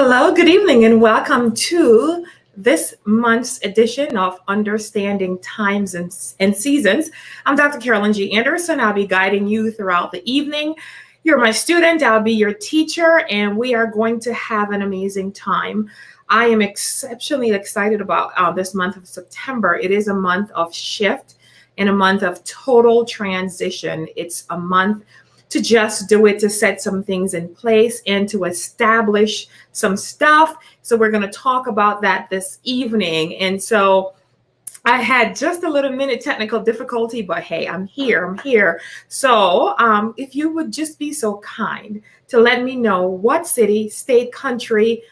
Hello, good evening, and welcome to this month's edition of Understanding Times and Seasons. I'm Dr. Carolyn G. Anderson. I'll be guiding you throughout the evening. You're my student, I'll be your teacher, and we are going to have an amazing time. I am exceptionally excited about this month of September. It is a month of shift and a month of total transition. It's a month to just do it, to set some things in place and to establish some stuff. So we're going to talk about that this evening. And so I had just a little minute technical difficulty, but hey, I'm here. So if you would just be so kind to let me know what city, state, country,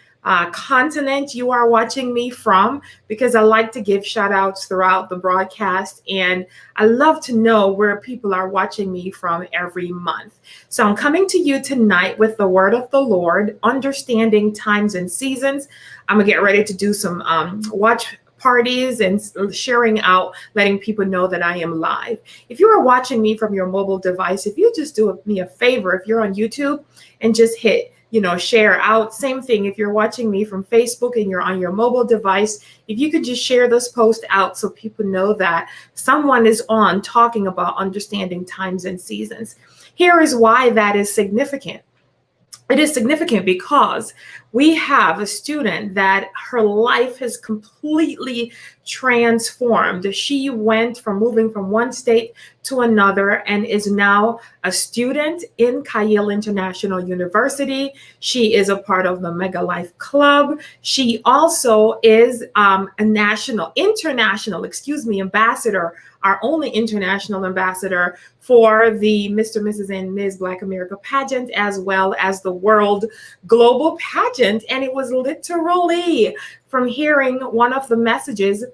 continent you are watching me from, because I like to give shout outs throughout the broadcast, and I love to know where people are watching me from every month. So I'm coming to you tonight with the word of the Lord, understanding times and seasons. I'm gonna get ready to do some watch parties and sharing out, letting people know that I am live. If you are watching me from your mobile device, if you just do me a favor, if you're on YouTube and just hit share out. Same thing if you're watching me from Facebook and you're on your mobile device, if you could just share this post out so people know that someone is on talking about understanding times and seasons. Here is why that is significant. It is significant because we have a student that her life has completely transformed. She went from moving from one state to another and is now a student in Yale International University. She is a part of the Mega Life Club. She also is a international ambassador, our only international ambassador for the Mr., Mrs., and Ms. Black America pageant, as well as the World Global pageant. And it was literally from hearing one of the messages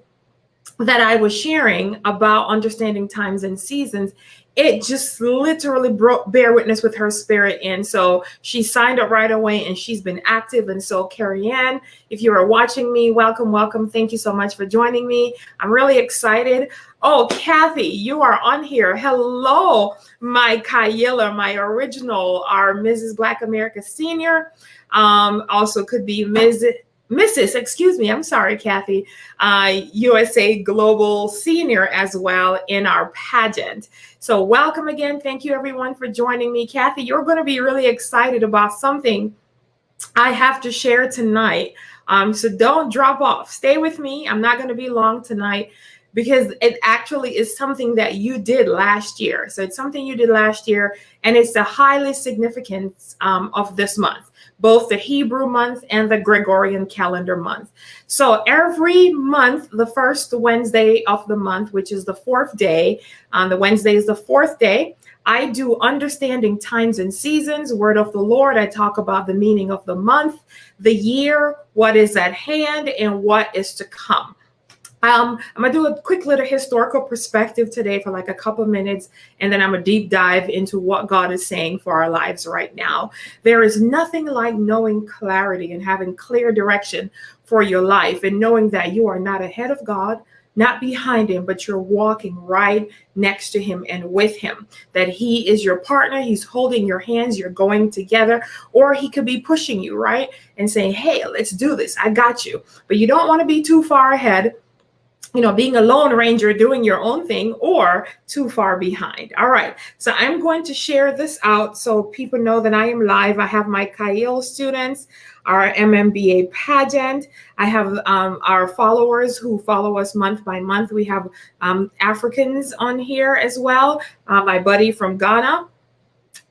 that I was sharing about understanding times and seasons, it just literally bear witness with her spirit. And so she signed up right away and she's been active. And so Carrie Ann, if you are watching me, welcome. Thank you so much for joining me. I'm really excited. Oh, Kathy, you are on here. Hello, my Kyla, my original, our Mrs. Black America Senior. Also could be Mrs. Excuse me, I'm sorry, Kathy, USA Global Senior as well in our pageant. So welcome again. Thank you everyone for joining me. Kathy, you're going to be really excited about something I have to share tonight. So don't drop off. Stay with me. I'm not going to be long tonight because it actually is something that you did last year. So it's something you did last year, and it's the highly significance of this month, both the Hebrew month and the Gregorian calendar month. So every month, the first Wednesday of the month, which is the fourth day, the Wednesday is the fourth day, I do understanding times and seasons, word of the Lord. I talk about the meaning of the month, the year, what is at hand, and what is to come. I'm going to do a quick little historical perspective today for like a couple minutes, and then I'm going to deep dive into what God is saying for our lives right now. There is nothing like knowing clarity and having clear direction for your life and knowing that you are not ahead of God, not behind him, but you're walking right next to him and with him, that he is your partner. He's holding your hands. You're going together, or he could be pushing you, right? And saying, hey, let's do this. I got you. But you don't want to be too far ahead, being a lone ranger doing your own thing, or too far behind. All right. So I'm going to share this out so people know that I am live. I have my Kyle students, our MMBA pageant. I have our followers who follow us month by month. We have Africans on here as well. My buddy from Ghana,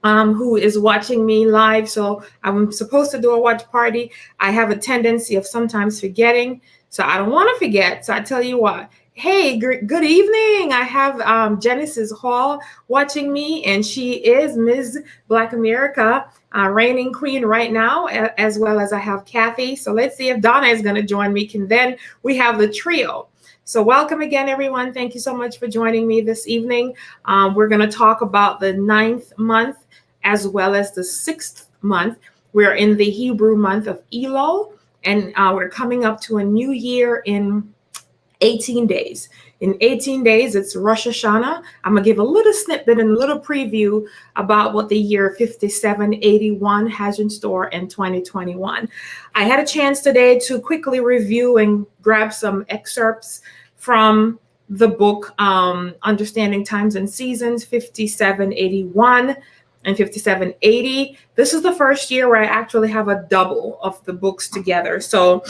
who is watching me live. So I'm supposed to do a watch party. I have a tendency of sometimes forgetting. So I don't want to forget. So I tell you what, hey, good evening. I have Genesis Hall watching me, and she is Ms. Black America, reigning queen right now, as well as I have Kathy. So let's see if Donna is going to join me. Then we have the trio. So welcome again, everyone. Thank you so much for joining me this evening. We're going to talk about the 9th month as well as the 6th month. We're in the Hebrew month of Elul. And we're coming up to a new year in 18 days. In 18 days, it's Rosh Hashanah. I'm going to give a little snippet and a little preview about what the year 5781 has in store in 2021. I had a chance today to quickly review and grab some excerpts from the book Understanding Times and Seasons, 5781 and 5780. This is the first year where I actually have a double of the books together. So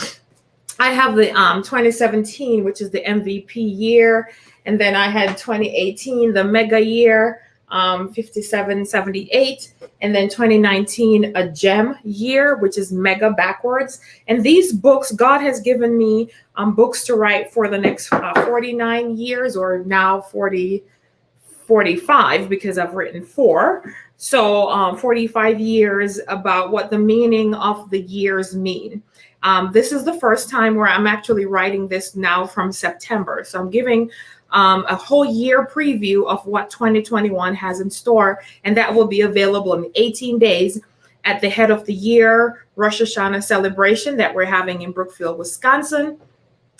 I have the 2017, which is the MVP year, and then I had 2018, the mega year, 5778, and then 2019, a gem year, which is mega backwards. And these books, God has given me books to write for the next 49 years, or now 45, because I've written 4. So 45 years about what the meaning of the years mean. This is the first time where I'm actually writing this now from September. So I'm giving a whole year preview of what 2021 has in store, and that will be available in 18 days at the head of the year Rosh Hashanah celebration that we're having in Brookfield, Wisconsin.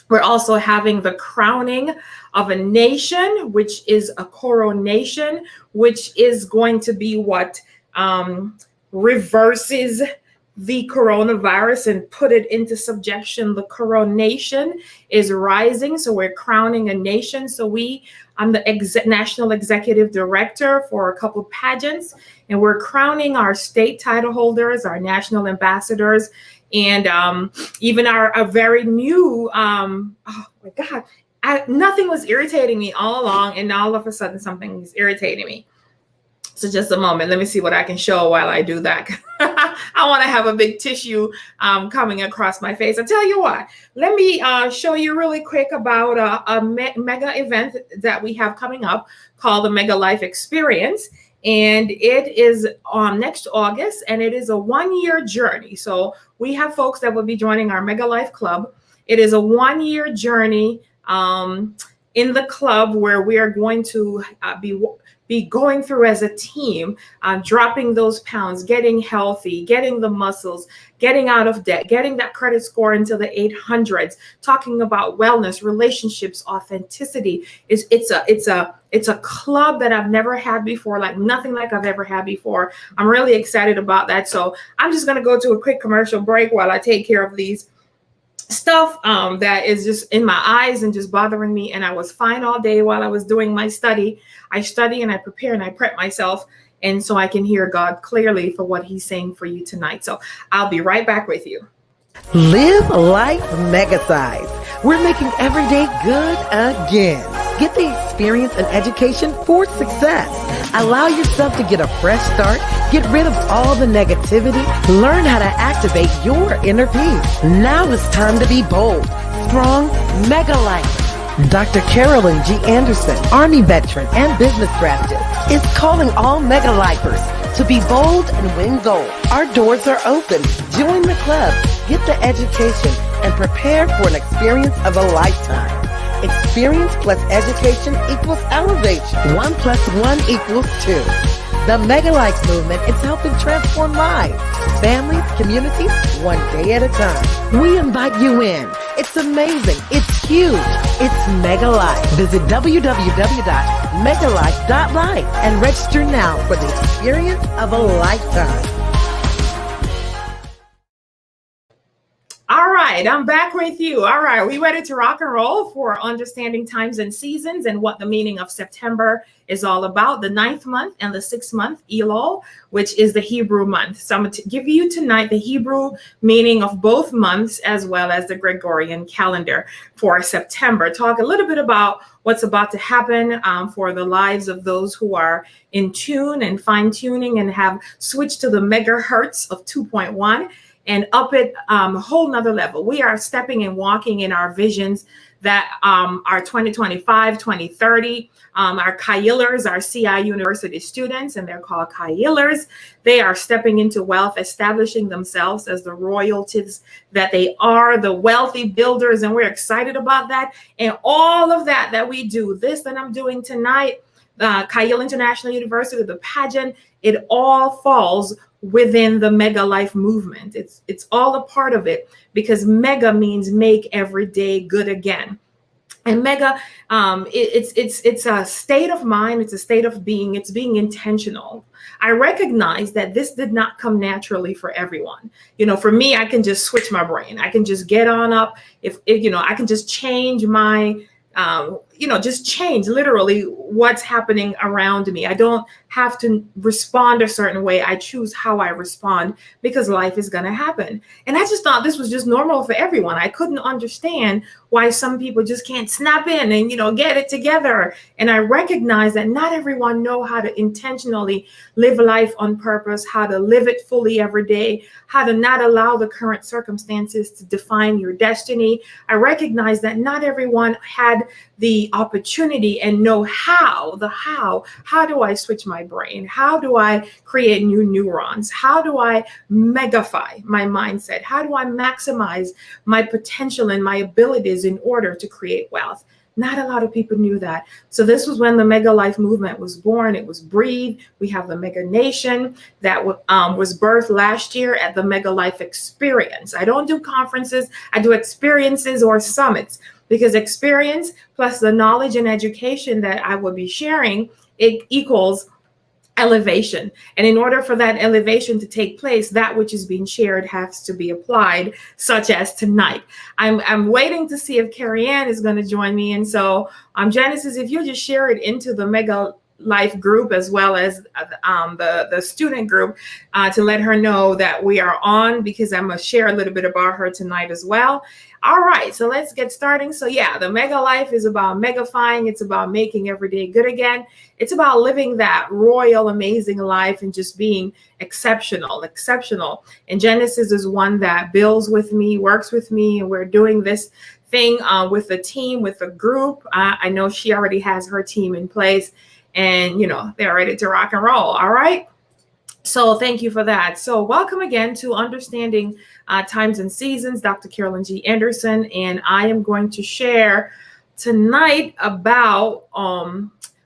We're also having the crowning of a nation, which is a coronation, which is going to be what reverses the coronavirus and put it into subjection. The coronation is rising. So we're crowning a nation. So I'm the national executive director for a couple of pageants, and we're crowning our state title holders, our national ambassadors, and even our very new, oh my God, nothing was irritating me all along, and all of a sudden something is irritating me. So just a moment, let me see what I can show while I do that. I want to have a big tissue coming across my face. I tell you what, let me show you really quick about a mega event that we have coming up called the Mega Life Experience. And it is next August, and it is a 1-year journey. So we have folks that will be joining our Mega Life Club. It is a 1-year journey in the club where we are going to be going through as a team, dropping those pounds, getting healthy, getting the muscles, getting out of debt, getting that credit score into the 800s, talking about wellness, relationships, authenticity. It's a club that I've never had before, like nothing like I've ever had before. I'm really excited about that. So I'm just going to go to a quick commercial break while I take care of these stuff that is just in my eyes and just bothering me. And I was fine all day while I was doing my study. I study and I prepare and I prep myself, and so I can hear God clearly for what he's saying for you tonight. So I'll be right back with you. Live life mega size. We're making every day good again. Get the experience and education for success. Allow yourself to get a fresh start. Get rid of all the negativity. Learn how to activate your inner peace. Now it's time to be bold, strong, mega life. Dr. Carolyn G. Anderson, Army veteran and business strategist, is calling all mega lifers to be bold and win gold. Our doors are open. Join the club, get the education, and prepare for an experience of a lifetime. Experience plus education equals elevation. 1 + 1 = 2. The Mega Life movement is helping transform lives, families, communities, one day at a time. We invite you in. It's amazing. It's huge. It's Mega Life. Visit www.megalife.life and register now for the experience of a lifetime. All right, I'm back with you. All right, we ready to rock and roll for Understanding Times and Seasons and what the meaning of September is all about, the 9th month and the 6th month, Elul, which is the Hebrew month. So I'm going to give you tonight the Hebrew meaning of both months as well as the Gregorian calendar for September. Talk a little bit about what's about to happen for the lives of those who are in tune and fine tuning and have switched to the megahertz of 2.1. and up it a whole nother level. We are stepping and walking in our visions that are 2025, 2030. Our Kailers, our CI University students, and they're called Kailers. They are stepping into wealth, establishing themselves as the royalties that they are, the wealthy builders, and we're excited about that. And all of that we do, this that I'm doing tonight, Kail International University, the pageant, it all falls within the Mega Life movement. It's all a part of it because mega means make every day good again. And mega, it's a state of mind. It's a state of being. It's being intentional. I recognize that this did not come naturally for everyone. For me, I can just switch my brain. I can just get on up. If I can just change my just change literally what's happening around me. I don't have to respond a certain way. I choose how I respond because life is going to happen. And I just thought this was just normal for everyone. I couldn't understand why some people just can't snap in and, get it together. And I recognize that not everyone know how to intentionally live life on purpose, how to live it fully every day, how to not allow the current circumstances to define your destiny. I recognize that not everyone had the opportunity and know how do I switch my brain? How do I create new neurons? How do I megafy my mindset? How do I maximize my potential and my abilities in order to create wealth? Not a lot of people knew that. So this was when the Mega Life movement was born. It was breathed. We have the Mega Nation that was birthed last year at the Mega Life Experience. I don't do conferences. I do experiences or summits, because experience plus the knowledge and education that I will be sharing, it equals elevation. And in order for that elevation to take place, that which is being shared has to be applied, such as tonight. I'm waiting to see if Carrie Ann is going to join me. And so Genesis, if you just share it into the Mega Life group as well as the student group to let her know that we are on, because I'm going to share a little bit about her tonight as well. All right, so let's get starting. So yeah, the Mega Life is about megafying. It's about making every day good again. It's about living that royal, amazing life and just being exceptional. And Genesis is one that builds with me, works with me, and we're doing this thing with the team, with the group. I know she already has her team in place, and they're ready to rock and roll. All right. So thank you for that. So welcome again to Understanding Times and Seasons, Dr. Carolyn G. Anderson, and I am going to share tonight about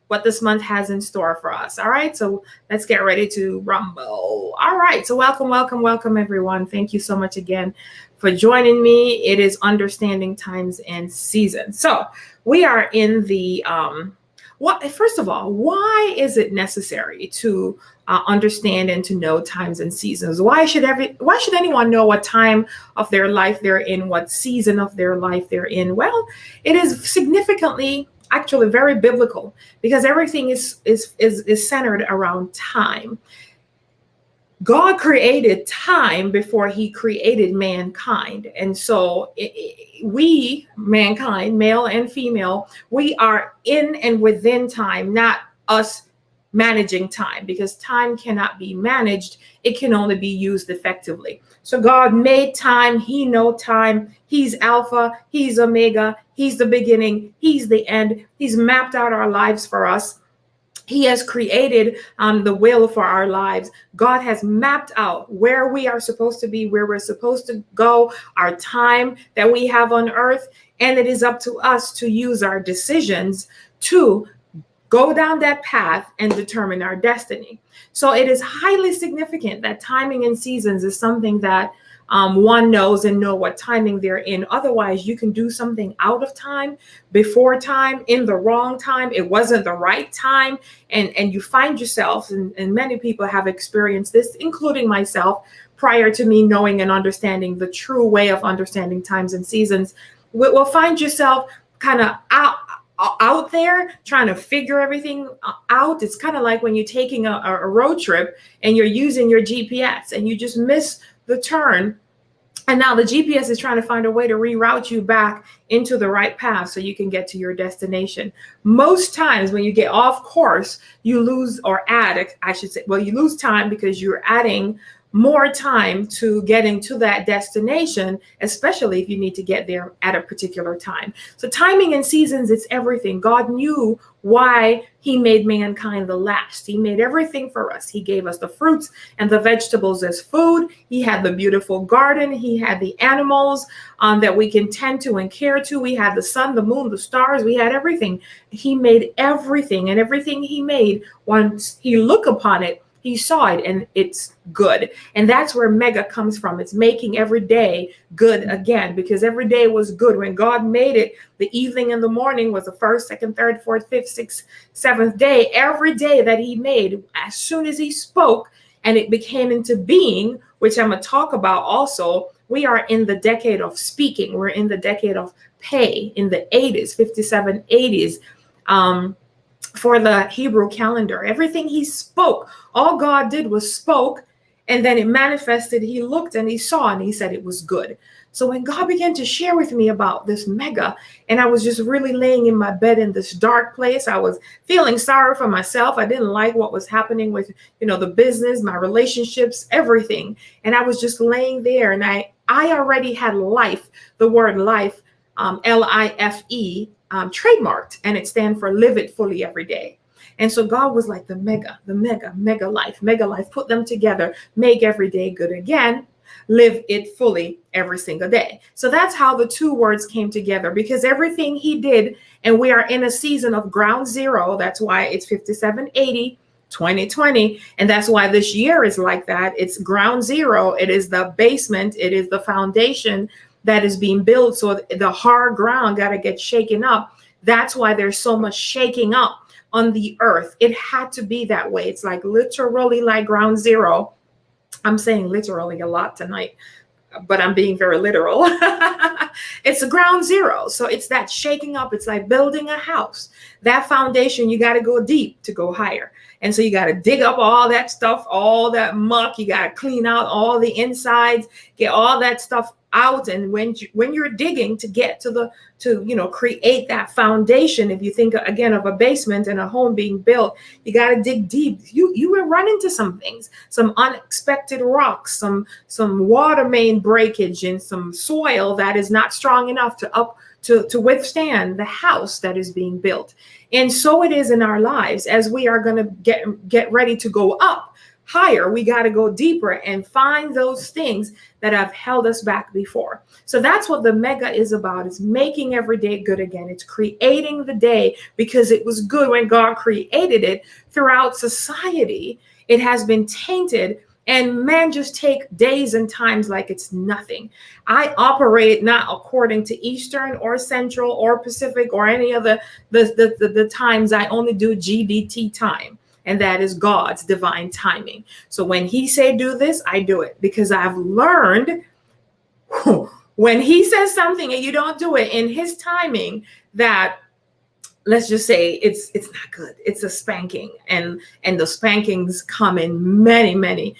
what this month has in store for us. All right, so let's get ready to rumble. All right, so welcome everyone. Thank you so much again for joining me. It is Understanding Times and Seasons. So we are in the first of all, why is it necessary to understand and to know times and seasons? Why should anyone know what time of their life they're in, what season of their life they're in? Well, it is significantly, actually very biblical, because everything is centered around time. God created time before he created mankind. And so we, mankind, male and female, we are in and within time, not us managing time, because time cannot be managed. It can only be used effectively. So God made time. He knows time. He's Alpha. He's Omega. He's the beginning. He's the end. He's mapped out our lives for us. He has created the will for our lives. God has mapped out where we are supposed to be, where we're supposed to go, our time that we have on earth. And it is up to us to use our decisions to go down that path and determine our destiny. So it is highly significant that timing and seasons is something that one knows and know what timing they're in. Otherwise, you can do something out of time, before time, in the wrong time. It wasn't the right time. And you find yourself, and many people have experienced this, including myself, prior to me knowing and understanding the true way of understanding times and seasons. We'll find yourself kind of out there trying to figure everything out. It's kind of like when you're taking a road trip and you're using your GPS and you just miss the turn. And now the GPS is trying to find a way to reroute you back into the right path so you can get to your destination. Most times when you get off course, you lose, or add, I should say, well, you lose time because you're adding more time to getting to that destination, especially if you need to get there at a particular time. So timing and seasons, it's everything. God knew why he made mankind the last. He made everything for us. He gave us the fruits and the vegetables as food. He had the beautiful garden. He had the animals that we can tend to and care to. We had the sun, the moon, the stars. We had everything. He made everything, and everything he made, once he looked upon it, He saw it and it's good. And that's where mega comes from. It's making every day good again, because every day was good. When God made it, the evening and the morning was the first, second, third, fourth, fifth, sixth, seventh day. Every day that he made, as soon as he spoke and it became into being, which I'm going to talk about also, we are in the decade of speaking. We're in the decade of Pey in the 80s, 57, 80s. For the Hebrew calendar, everything he spoke, all God did was spoke, and then it manifested. He looked and he saw and he said it was good. So when God began to share with me about this mega, and I was just really laying in my bed in this dark place, I was feeling sorry for myself. I didn't like what was happening with, the business, my relationships, everything. And I was just laying there, and I already had life, the word life, Life, trademarked, and it stands for live it fully every day. And so God was like, the mega life, put them together, make every day good again, live it fully every single day. So that's how the two words came together, because everything he did, and we are in a season of ground zero. That's why it's 5780, 2020. And that's why this year is like that. It's ground zero. It is the basement. It is the foundation that is being built. So the hard ground got to get shaken up. That's why there's so much shaking up on the earth. It had to be that way. It's like literally like ground zero. I'm saying literally a lot tonight, but I'm being very literal. It's a ground zero. So it's that shaking up. It's like building a house. That foundation, you got to go deep to go higher. And so you got to dig up all that stuff, all that muck. You got to clean out all the insides, get all that stuff out. And when you're digging to get to create that foundation, if you think again of a basement and a home being built, you got to dig deep. You will run into some things, some unexpected rocks, some water main breakage, and some soil that is not strong enough to withstand the house that is being built. And so it is in our lives. As we are going to get ready to go up higher, we got to go deeper and find those things that have held us back before. So that's what the mega is about. It's making every day good again. It's creating the day because it was good when God created it. Throughout society, it has been tainted, and man just take days and times like it's nothing. I operate not according to Eastern or Central or Pacific or any of the times. I only do GDT time. And that is God's divine timing. So when he say do this, I do it, because I've learned when he says something and you don't do it in his timing, that, let's just say, it's not good. It's a spanking, and the spankings come in many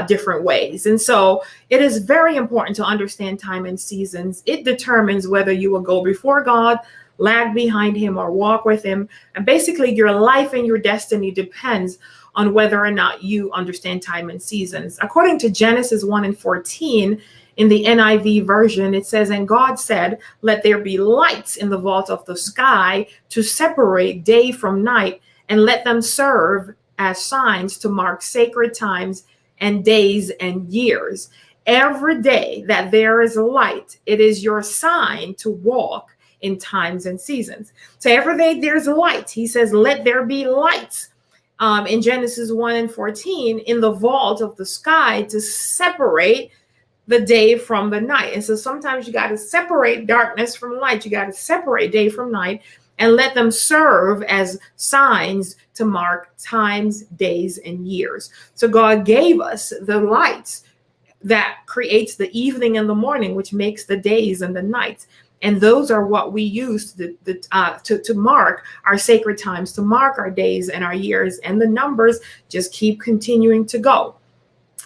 different ways. And so it is very important to understand time and seasons. It determines whether you will go before God, lag behind him, or walk with him. And basically your life and your destiny depends on whether or not you understand time and seasons. According to Genesis 1:14, in the NIV version, it says, and God said, let there be lights in the vault of the sky to separate day from night, and let them serve as signs to mark sacred times and days and years. Every day that there is light, it is your sign to walk in times and seasons. So every day there's light. He says, let there be lights in Genesis 1:14 in the vault of the sky to separate the day from the night. And so sometimes you got to separate darkness from light. You got to separate day from night and let them serve as signs to mark times, days, and years. So God gave us the lights that creates the evening and the morning, which makes the days and the nights. And those are what we use to mark our sacred times, to mark our days and our years. And the numbers just keep continuing to go.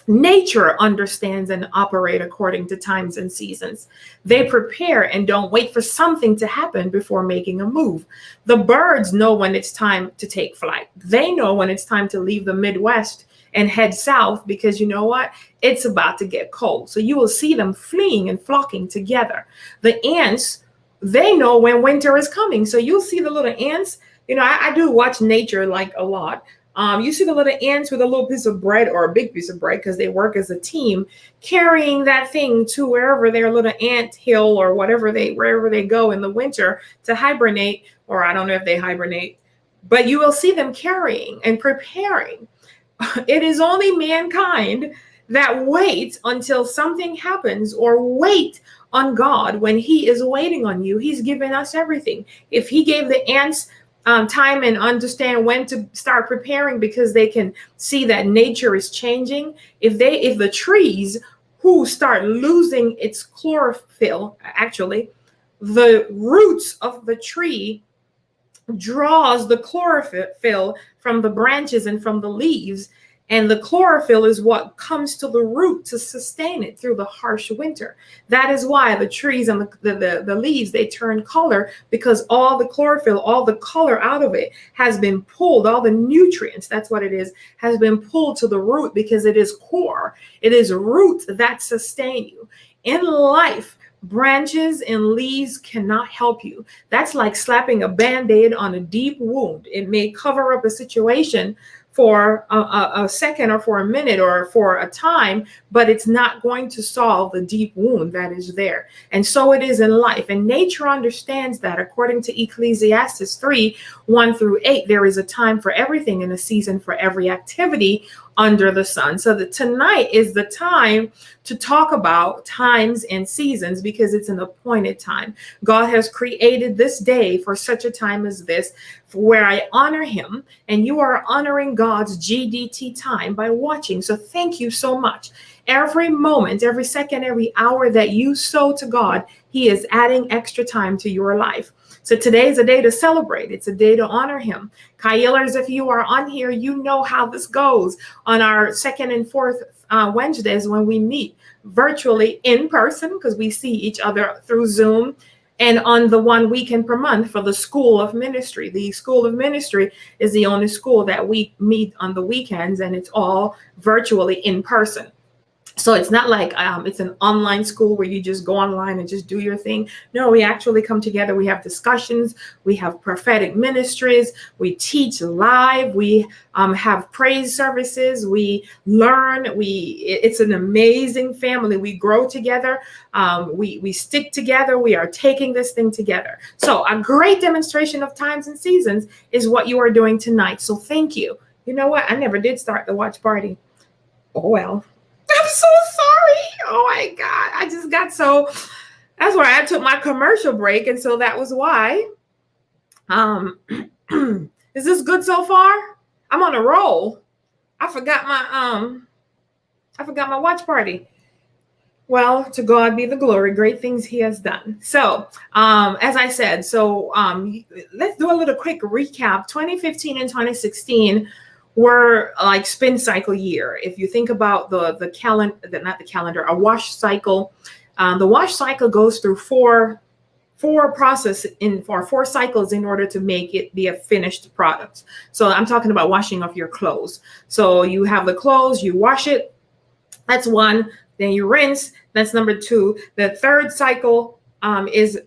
Nature understands and operates according to times and seasons. They prepare and don't wait for something to happen before making a move. The birds know when it's time to take flight. They know when it's time to leave the Midwest and head south, because you know what? It's about to get cold. So you will see them fleeing and flocking together. The ants, they know when winter is coming. So you'll see the little ants. I do watch nature like a lot. You see the little ants with a little piece of bread, or a big piece of bread, because they work as a team, carrying that thing to wherever their little ant hill or wherever they go in the winter to hibernate. Or I don't know if they hibernate, but you will see them carrying and preparing. It is only mankind that waits until something happens, or wait on God when he is waiting on you. He's given us everything. If he gave the ants time and understand when to start preparing, because they can see that nature is changing. If the trees who start losing its chlorophyll, actually, the roots of the tree draws the chlorophyll from the branches and from the leaves. And the chlorophyll is what comes to the root to sustain it through the harsh winter. That is why the trees and the leaves, they turn color, because all the chlorophyll, all the color out of it has been pulled, all the nutrients, that's what it is, has been pulled to the root, because it is core. It is roots that sustain you. In life, branches and leaves cannot help you. That's like slapping a Band-Aid on a deep wound. It may cover up a situation for a second, or for a minute, or for a time, but it's not going to solve the deep wound that is there. And so it is in life. And nature understands that. According to Ecclesiastes 3:1-8, there is a time for everything and a season for every activity under the sun. So that tonight is the time to talk about times and seasons, because it's an appointed time. God has created this day for such a time as this, where I honor him, and you are honoring God's GDT time by watching. So thank you so much. Every moment, every second, every hour that you sow to God, he is adding extra time to your life. So today is a day to celebrate. It's a day to honor him. Kayelers, if you are on here, you know how this goes on our second and fourth Wednesdays, when we meet virtually in person, because we see each other through Zoom, and on the one weekend per month for the School of Ministry. The School of Ministry is the only school that we meet on the weekends, and it's all virtually in person. So it's not like it's an online school where you just go online and just do your thing. No, we actually come together. We have discussions. We have prophetic ministries. We teach live. We have praise services. We learn. It's an amazing family. We grow together. We stick together. We are taking this thing together. So a great demonstration of times and seasons is what you are doing tonight. So thank you. You know what? I never did start the watch party. Oh, well. I'm so sorry. Oh my God. I just got so, that's why I took my commercial break. And so that was why. Is this good so far? I'm on a roll. I forgot my watch party. Well, to God be the glory, great things he has done. So, as I said, let's do a little quick recap. 2015 and 2016 were like spin cycle year. If you think about the calendar, not the calendar, a wash cycle. The wash cycle goes through four cycles in order to make it be a finished product. So I'm talking about washing of your clothes. So you have the clothes, you wash it. That's one. Then you rinse. That's number two. The third cycle is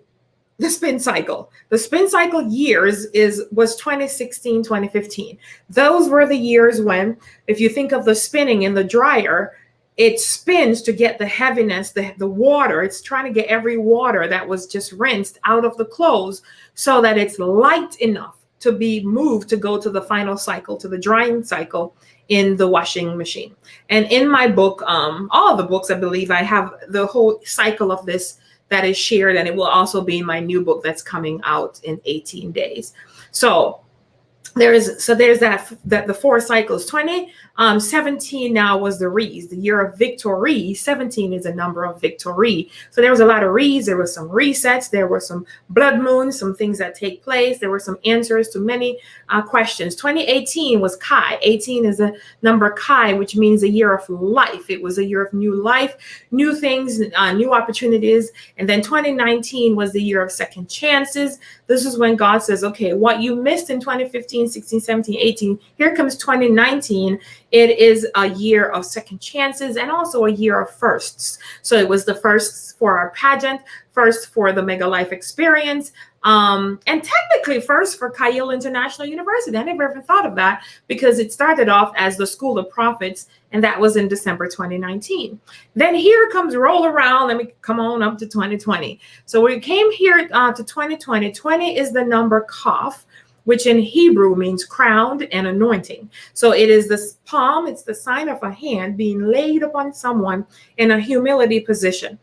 the spin cycle. The spin cycle years was 2016, 2015. Those were the years when, if you think of the spinning in the dryer, it spins to get the heaviness, the water. It's trying to get every water that was just rinsed out of the clothes so that it's light enough to be moved to go to the final cycle, to the drying cycle in the washing machine. And in my book, all of the books, I believe, I have the whole cycle of this that is shared, and it will also be in my new book that's coming out in 18 days. So there's that the four cycles. 2017 now was the Re's, the year of victory. 17 is a number of victory. So there was a lot of Re's. There was some resets. There were some blood moons, some things that take place. There were some answers to many questions. 2018 was Chi. 18 is a number Chi, which means a year of life. It was a year of new life, new things, new opportunities. And then 2019 was the year of second chances. This is when God says, okay, what you missed in 2015, 16, 17, 18, here comes 2019. It is a year of second chances and also a year of firsts. So it was the firsts for our pageant, first for the Mega Life Experience, and technically first for Kyle International University. I never even thought of that because it started off as the School of Prophets, and that was in December 2019. Then here comes roll around. Let me come on up to 2020. So we came here to 2020. 20 is the number Kaf. which in Hebrew means crowned and anointing. So it is this palm, it's the sign of a hand being laid upon someone in a humility position.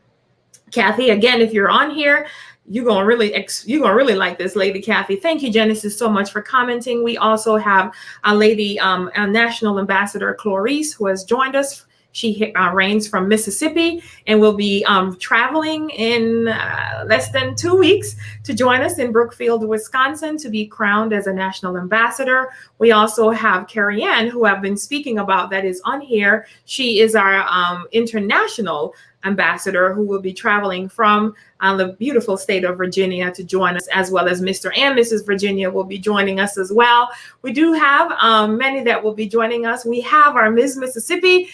Kathy, again, if you're on here, you're gonna really like this, Lady Kathy. Thank you, Genesis, so much for commenting. We also have a lady, a National Ambassador Clarice, who has joined us. She reigns from Mississippi and will be traveling in less than 2 weeks to join us in Brookfield, Wisconsin, to be crowned as a national ambassador. We also have Carrie Ann, who I've been speaking about, that is on here. She is our international ambassador, who will be traveling from the beautiful state of Virginia to join us, as well as Mr. and Mrs. Virginia will be joining us as well. We do have many that will be joining us. We have our Ms. Mississippi,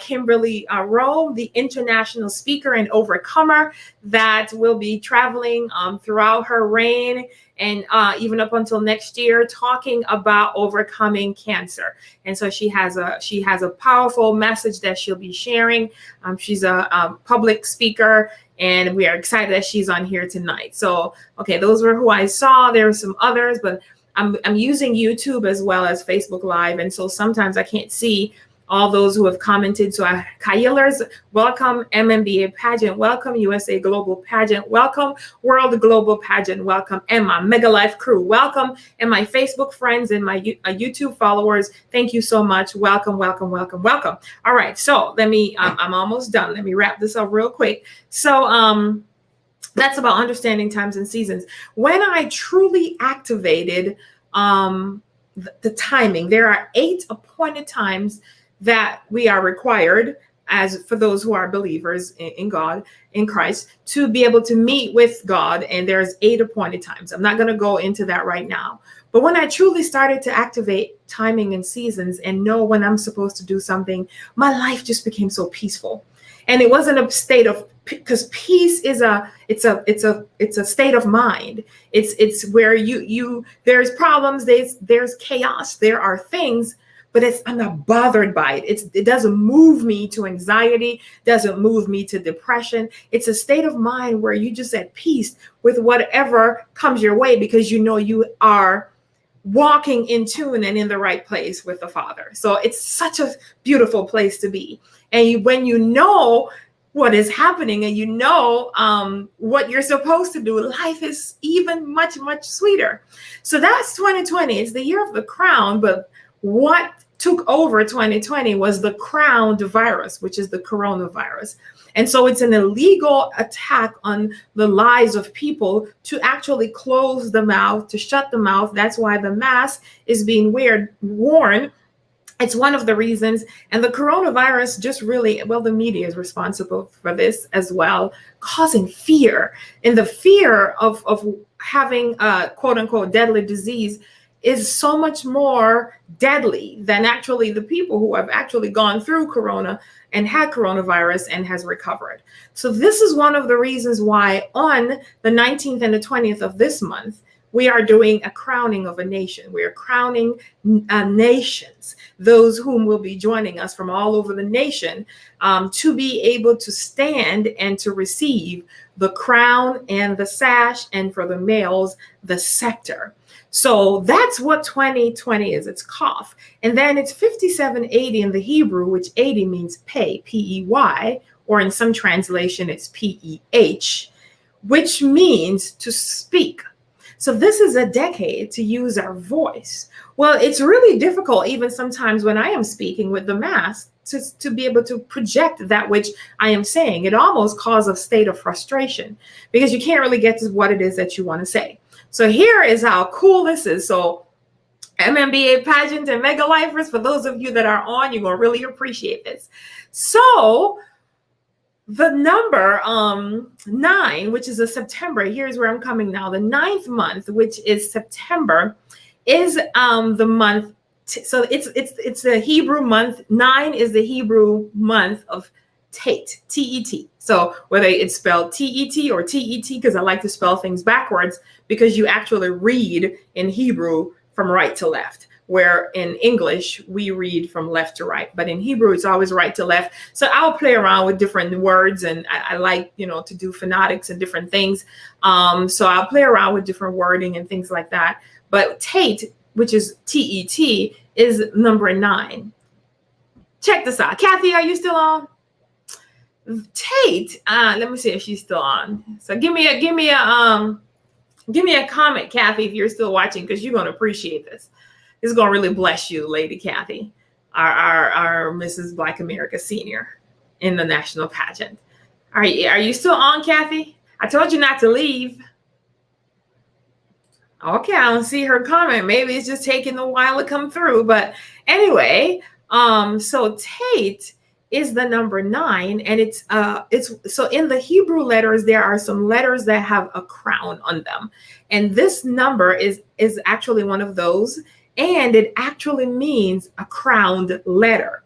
Kimberly Rome, the international speaker and overcomer, that will be traveling throughout her reign and even up until next year, talking about overcoming cancer. And so she has a powerful message that she'll be sharing. She's a public speaker, and we are excited that she's on here tonight. So, okay, those were who I saw. There were some others, but I'm using YouTube as well as Facebook Live, and so sometimes I can't see all those who have commented. So Kailers, welcome. MMBA Pageant, welcome. USA Global Pageant, welcome. World Global Pageant, welcome. And my Mega Life crew, welcome. And my Facebook friends and my YouTube followers, thank you so much. Welcome, welcome, welcome, welcome. All right, so let me, I'm almost done. Let me wrap this up real quick. So that's about understanding times and seasons. When I truly activated the timing, there are 8 appointed times that we are required, as for those who are believers in God, in Christ, to be able to meet with God. And there's 8 appointed times. I'm not going to go into that right now. But when I truly started to activate timing and seasons and know when I'm supposed to do something, my life just became so peaceful. And it wasn't a state of, because peace is it's a state of mind. It's where there's problems, there's chaos, there are things, but I'm not bothered by it. It doesn't move me to anxiety, doesn't move me to depression. It's a state of mind where you just at peace with whatever comes your way, because you know you are walking in tune and in the right place with the Father. So it's such a beautiful place to be. And when you know what is happening and you know what you're supposed to do, life is even much, much sweeter. So that's 2020. It's the year of the crown, but what took over 2020 was the crowned virus, which is the coronavirus. And so it's an illegal attack on the lives of people to actually close the mouth, to shut the mouth. That's why the mask is being worn. It's one of the reasons. And the coronavirus just really, well, the media is responsible for this as well, causing fear. And the fear of having a quote unquote deadly disease is so much more deadly than actually the people who have actually gone through corona and had coronavirus and has recovered. So this is one of the reasons why on the 19th and the 20th of this month, we are doing a crowning of a nation. We are crowning nations, those whom will be joining us from all over the nation, to be able to stand and to receive the crown and the sash, and for the males, the scepter. So that's what 2020 is. It's Kaf. And then it's 5780 in the Hebrew, which 80 means pay, P-E-Y, or in some translation, it's P-E-H, which means to speak. So this is a decade to use our voice. Well, it's really difficult, even sometimes when I am speaking with the mask, to be able to project that which I am saying. It almost causes a state of frustration because you can't really get to what it is that you want to say. So here is how cool this is. So MMBA Pageant and Mega Lifers, for those of you that are on, you're going to really appreciate this. So the number 9, which is a September, here's where I'm coming now. The 9th month, which is September, is the month. So it's the Hebrew month. 9 is the Hebrew month of Tet, T-E-T. So whether it's spelled T-E-T or T-E-T, because I like to spell things backwards, because you actually read in Hebrew from right to left. where in English we read from left to right, but in Hebrew it's always right to left. So I'll play around with different words, and I like, you know, to do phonetics and different things. So I'll play around with different wording and things like that. But Tate, which is T-E-T, is number 9. Check this out. Kathy, are you still on? Tate, let me see if she's still on. So give me a comment, Kathy, if you're still watching, because you're going to appreciate this. This is going to really bless you, Lady Kathy, our Mrs. Black America Senior in the national pageant. Are you still on, Kathy? I told you not to leave. Okay, I don't see her comment. Maybe it's just taking a while to come through. But anyway, so Tate is the number 9, and it's so in the Hebrew letters there are some letters that have a crown on them, and this number is actually one of those, and it actually means a crowned letter.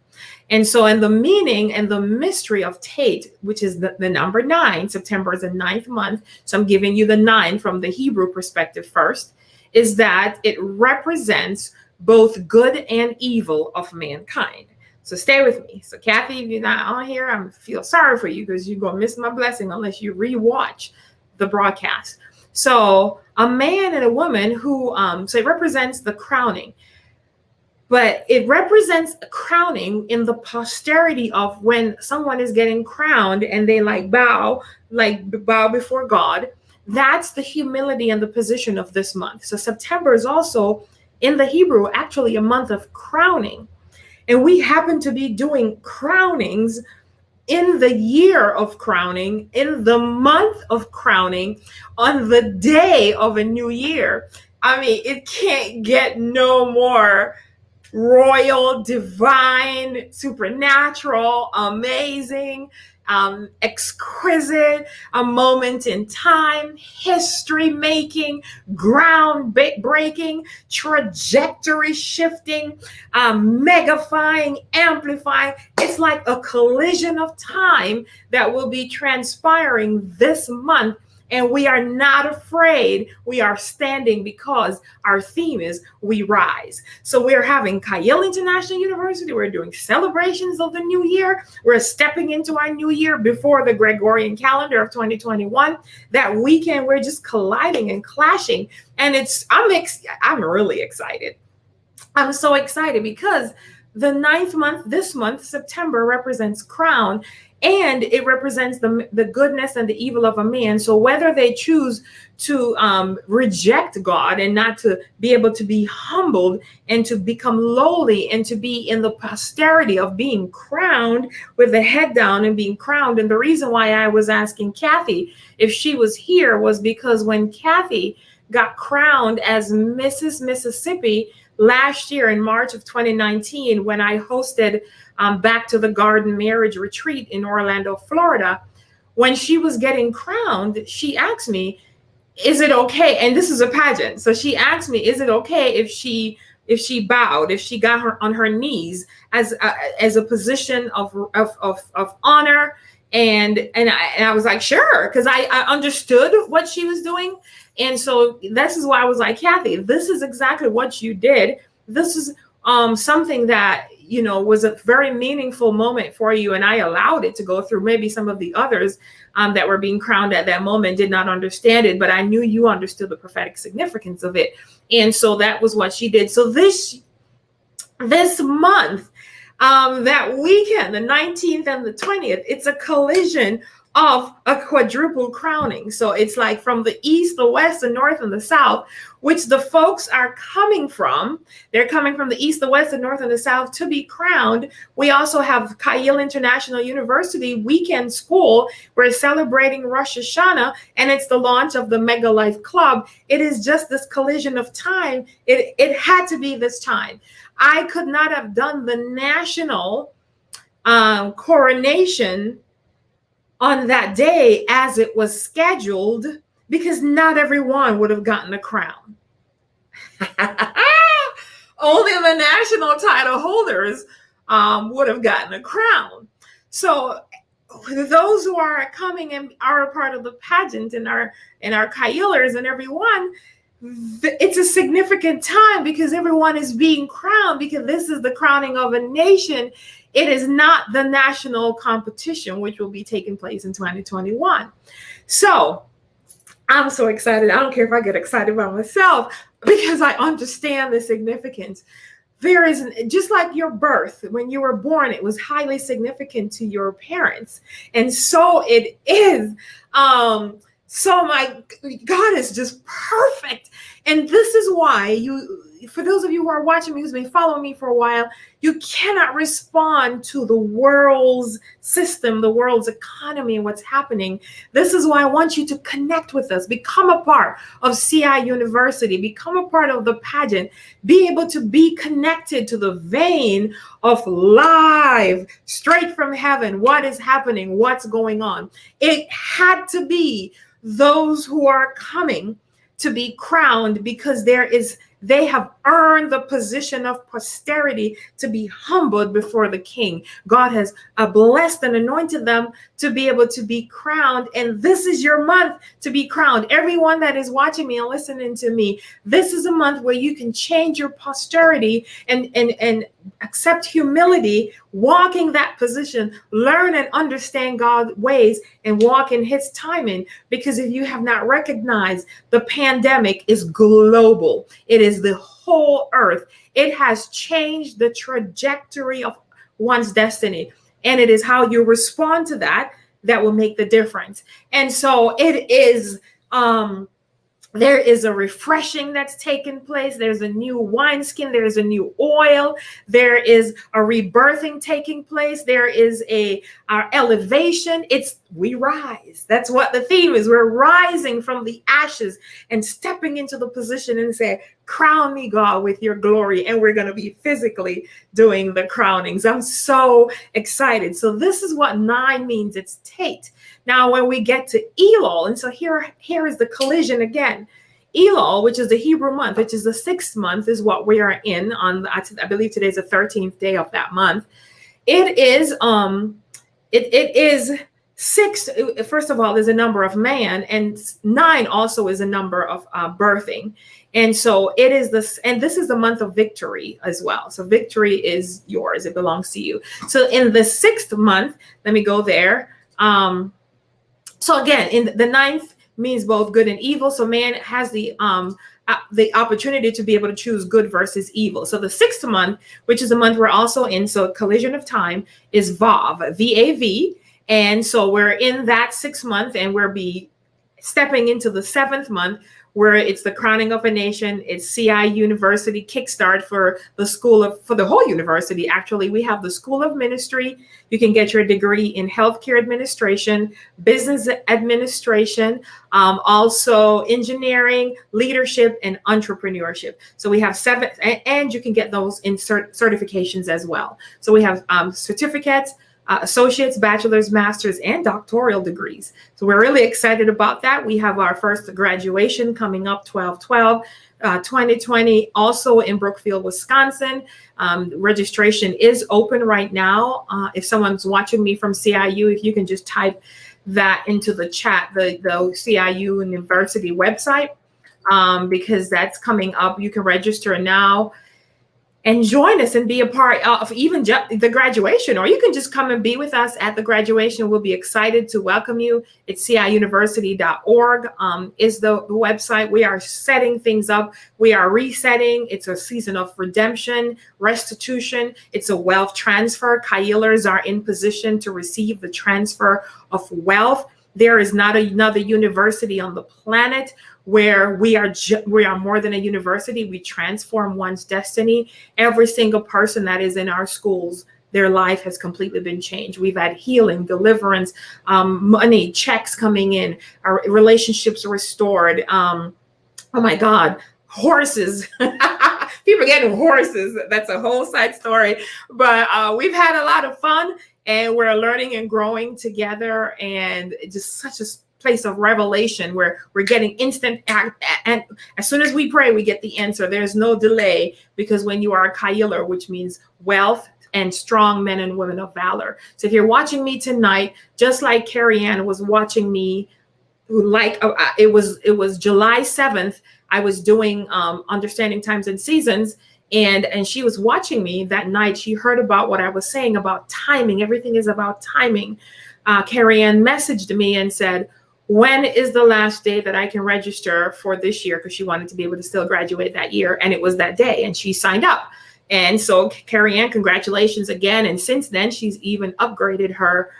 And so in the meaning and the mystery of Tate, which is the number 9, September is the 9th month, so I'm giving you the 9 from the Hebrew perspective first, is that it represents both good and evil of mankind. So stay with me. So Kathy, if you're not on here, I feel sorry for you, because you're going to miss my blessing unless you rewatch the broadcast. So a man and a woman who, so it represents the crowning, but it represents a crowning in the posterity of when someone is getting crowned and they bow before God. That's the humility and the position of this month. So September is also in the Hebrew actually a month of crowning. And we happen to be doing crownings in the year of crowning, in the month of crowning, on the day of a new year. I mean, it can't get no more royal, divine, supernatural, amazing, exquisite, a moment in time, history making, ground breaking, trajectory shifting, megafying, amplifying. It's like a collision of time that will be transpiring this month. And we are not afraid. We are standing because our theme is we rise. So we're having Kyle International University. We're doing celebrations of the new year. We're stepping into our new year before the Gregorian calendar of 2021. That weekend, we're just colliding and clashing. And I'm really excited. I'm so excited because the 9th month, this month, September, represents crown. And it represents the goodness and the evil of a man. So whether they choose to reject God and not to be able to be humbled and to become lowly and to be in the posterity of being crowned with the head down and being crowned. And the reason why I was asking Kathy if she was here was because when Kathy got crowned as Mrs. Mississippi last year in March of 2019, when I hosted Back to the Garden Marriage Retreat in Orlando, Florida, when she was getting crowned, she asked me, is it okay? And this is a pageant. So she asked me, is it okay if she bowed, if she got her on her knees as a position of honor? And I was like, sure, because I understood what she was doing. And so this is why I was like, Kathy, this is exactly what you did. This is something that, you know, was a very meaningful moment for you. And I allowed it to go through. Maybe some of the others that were being crowned at that moment did not understand it, but I knew you understood the prophetic significance of it. And so that was what she did. So this month, that weekend, the 19th and the 20th, it's a collision of a quadruple crowning. So it's like from the east, the west, the north, and the south, which the folks are coming from. They're coming from the east, the west, the north, and the south to be crowned. We also have Kyle International University weekend school. We're celebrating Rosh Hashanah, and it's the launch of the Mega Life Club. It is just this collision of time. It had to be this time. I could not have done the national coronation on that day as it was scheduled, because not everyone would have gotten a crown. Only the national title holders would have gotten a crown. So those who are coming and are a part of the pageant and our Kyleers and everyone, it's a significant time because everyone is being crowned, because this is the crowning of a nation. It is not the national competition, which will be taking place in 2021. So I'm so excited. I don't care if I get excited by myself because I understand the significance. There is, just like your birth, when you were born, it was highly significant to your parents. And so it is. So my God is just perfect. And this is why for those of you who are watching me, who's been following me for a while, you cannot respond to the world's system, the world's economy, and what's happening. This is why I want you to connect with us, become a part of CI University, become a part of the pageant, be able to be connected to the vein of live, straight from heaven, what is happening, what's going on. It had to be those who are coming to be crowned because they have earned the position of posterity to be humbled before the king. God has blessed and anointed them to be able to be crowned. And this is your month to be crowned. Everyone that is watching me and listening to me, this is a month where you can change your posterity and accept humility, walking that position, learn and understand God's ways, and walk in his timing. Because if you have not recognized, the pandemic is global. It is the whole earth. It has changed the trajectory of one's destiny. And it is how you respond to that will make the difference. And so it is, there is a refreshing that's taken place. There's a new wineskin. There's a new oil. There is a rebirthing taking place. There is our elevation. We rise. That's what the theme is. We're rising from the ashes and stepping into the position and say, crown me, God, with your glory. And we're going to be physically doing the crownings. I'm so excited. So this is what 9 means. It's Tate. Now, when we get to Elul, and so here is the collision again. Elul, which is the Hebrew month, which is the 6th month, is what we are in on. I believe today's the 13th day of that month. It is it is 6. First of all, there's a number of man, and 9 also is a number of birthing. And so it is this, and this is the month of victory as well. So victory is yours; it belongs to you. So in the 6th month, let me go there. So again, in the 9th means both good and evil. So man has the opportunity to be able to choose good versus evil. So the 6th month, which is the month we're also in, so collision of time, is Vav, V-A-V. And so we're in that 6th month, and we'll be stepping into the 7th month, where it's the crowning of a nation. It's CI University kickstart for the whole university. Actually, we have the School of Ministry. You can get your degree in healthcare administration, business administration, also engineering, leadership, and entrepreneurship. So we have 7, and you can get those in certifications as well. So we have certificates, associates, bachelor's, master's, and doctoral degrees. So we're really excited about that. We have our first graduation coming up 12/12, 2020, also in Brookfield, Wisconsin. Registration is open right now. If someone's watching me from CIU, if you can just type that into the chat, the CIU University website, because that's coming up. You can register now and join us and be a part of even the graduation, or you can just come and be with us at the graduation. We'll be excited to welcome you. It's ciuniversity.org is the website. We are setting things up. We are resetting. It's a season of redemption, restitution. It's a wealth transfer. Kailers are in position to receive the transfer of wealth. There is not another university on the planet where we are more than a university. We transform one's destiny. Every single person that is in our schools, their life has completely been changed. We've had healing, deliverance, money, checks coming in, our relationships restored. Oh my God, horses. People getting horses. That's a whole side story. But we've had a lot of fun, and we're learning and growing together, and just such a place of revelation where we're getting instant, and as soon as we pray, we get the answer. There's no delay, because when you are a Kailer, which means wealth and strong men and women of valor. So if you're watching me tonight, just like Carrie Ann was watching me, like it was July 7th, I was doing Understanding Times and Seasons, and she was watching me that night. She heard about what I was saying about timing. Everything is about timing. Carrie Ann messaged me and said, when is the last day that I can register for this year? Because she wanted to be able to still graduate that year. And it was that day, and she signed up. And so Carrie Ann, congratulations again. And since then, she's even upgraded her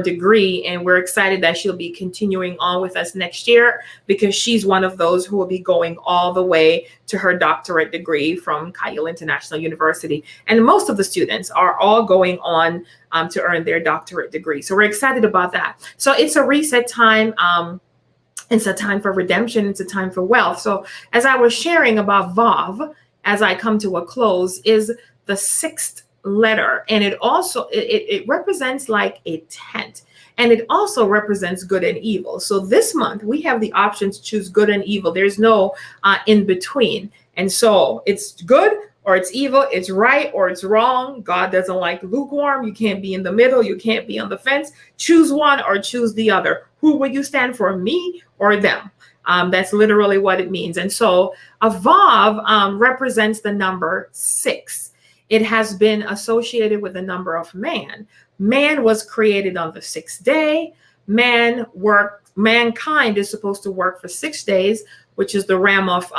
degree, and we're excited that she'll be continuing on with us next year, because she's one of those who will be going all the way to her doctorate degree from Kyle International University. And most of the students are all going on to earn their doctorate degree. So we're excited about that. So it's a reset time. It's a time for redemption. It's a time for wealth. So as I was sharing about Vav, as I come to a close, is the sixth letter, and it also it represents like a tent, and it also represents good and evil. So this month we have the option to choose good and evil. There's no in between, and so it's good or it's evil, it's right or it's wrong. God doesn't like lukewarm. You can't be in the middle, you can't be on the fence. Choose one or choose the other. Who will you stand for, me or them? That's literally what it means. And so a Vav represents the number 6. It has been associated with the number of man. Man was created on the 6th day. Mankind is supposed to work for 6 days, which is the realm of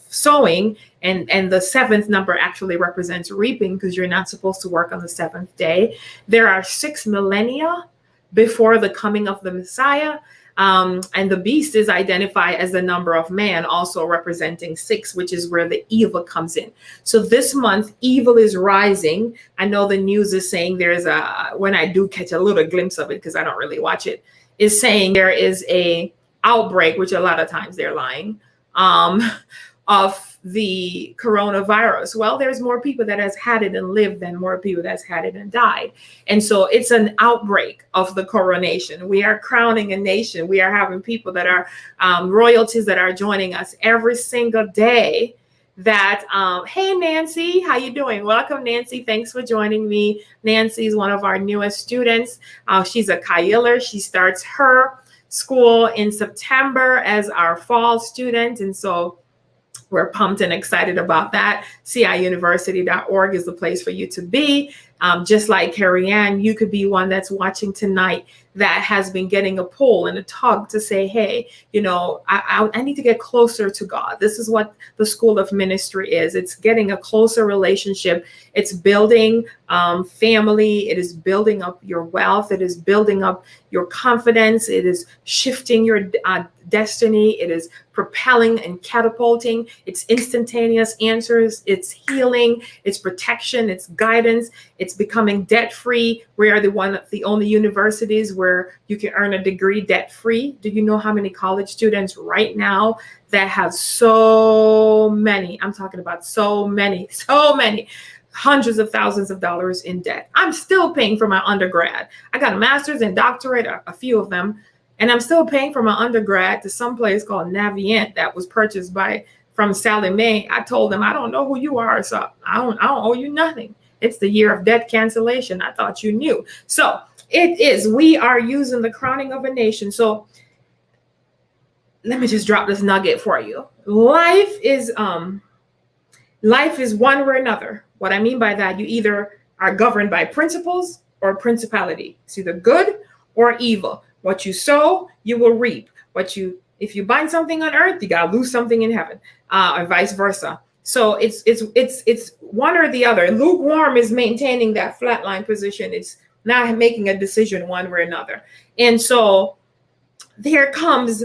sowing. And the 7th number actually represents reaping, because you're not supposed to work on the 7th day. There are 6 millennia before the coming of the Messiah. And the beast is identified as the number of man, also representing 6, which is where the evil comes in. So this month, evil is rising. I know the news is saying when I do catch a little glimpse of it, because I don't really watch it, is saying there is a outbreak, which a lot of times they're lying, of the coronavirus. Well, there's more people that has had it and lived than more people that's had it and died. And so it's an outbreak of the coronation. We are crowning a nation. We are having people that are royalties that are joining us every single day. That hey, Nancy, how you doing? Welcome, Nancy. Thanks for joining me. Nancy is one of our newest students. She's a Kailer. She starts her school in September as our fall student. And so we're pumped and excited about that. CIUniversity.org is the place for you to be. Just like Carrie Ann, you could be one that's watching tonight that has been getting a pull and a tug to say, hey, I need to get closer to God. This is what the School of Ministry is. It's getting a closer relationship. It's building family. It is building up your wealth. It is building up your confidence. It is shifting your destiny. It is propelling and catapulting. It's instantaneous answers. It's healing. It's protection. It's guidance. It's becoming debt-free. We are the only universities where you can earn a degree debt-free. Do you know how many college students right now that have so many, I'm talking about so many, hundreds of thousands of dollars in debt? I'm still paying for my undergrad. I got a master's and doctorate, a few of them, and I'm still paying for my undergrad to some place called Navient that was purchased from Sally Mae. I told them, I don't know who you are, so I don't owe you nothing. It's the year of debt cancellation. I thought you knew. So it is. We are using the crowning of a nation. So let me just drop this nugget for you. Life is one or another. What I mean by that, you either are governed by principles or principality. It's either good or evil. What you sow, you will reap. If you bind something on earth, you gotta lose something in heaven, or vice versa. So it's one or the other. Lukewarm is maintaining that flatline position. It's not making a decision one way or another. And so there comes